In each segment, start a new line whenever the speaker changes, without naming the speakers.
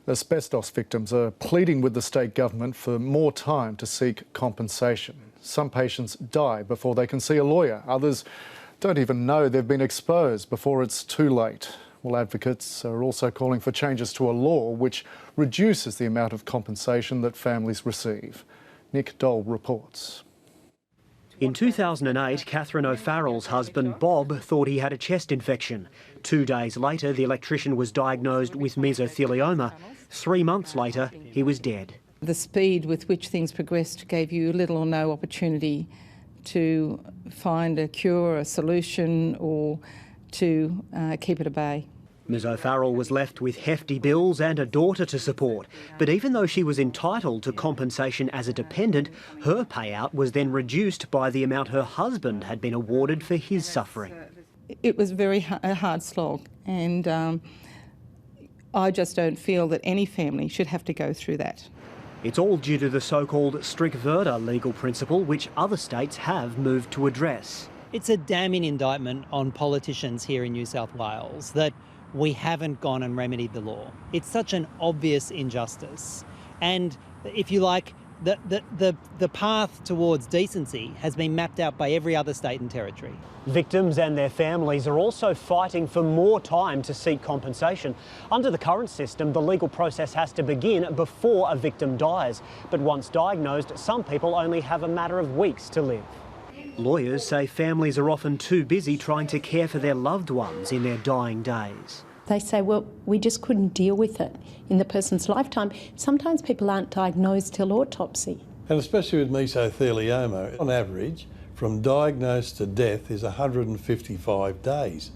Asbestos victims are pleading with the state government for more time to seek compensation. Some patients die before they can see a lawyer. Others don't even know they've been exposed before it's too late. Well, advocates are also calling for changes to a law which reduces the amount of compensation that families receive. Nick Dole reports.
In 2008, Catherine O'Farrell's husband Bob thought he had a chest infection. 2 days later, the electrician was diagnosed with mesothelioma. 3 months later, he was dead.
The speed with which things progressed gave you little or no opportunity to find a cure, a solution, or to keep it at bay.
Ms O'Farrell was left with hefty bills and a daughter to support. But even though she was entitled to compensation as a dependent, her payout was then reduced by the amount her husband had been awarded for his suffering.
It was a hard slog, and I just don't feel that any family should have to go through that.
It's all due to the so-called strict verda legal principle, which other states have moved to address.
It's a damning indictment on politicians here in New South Wales that we haven't gone and remedied the law. It's such an obvious injustice. And if you like, the path towards decency has been mapped out by every other state and territory.
Victims and their families are also fighting for more time to seek compensation. Under the current system, the legal process has to begin before a victim dies. But once diagnosed, some people only have a matter of weeks to live. Lawyers say families are often too busy trying to care for their loved ones in their dying days.
They say, well, we just couldn't deal with it in the person's lifetime. Sometimes people aren't diagnosed till autopsy.
And especially with mesothelioma, on average, from diagnosis to death is 155 days.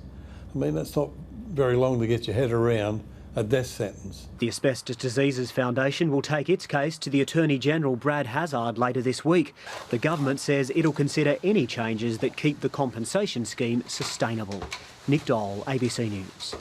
I mean, that's not very long to get your head around a death sentence.
The Asbestos Diseases Foundation will take its case to the Attorney-General Brad Hazzard later this week. The government says it'll consider any changes that keep the compensation scheme sustainable. Nick Dole, ABC News.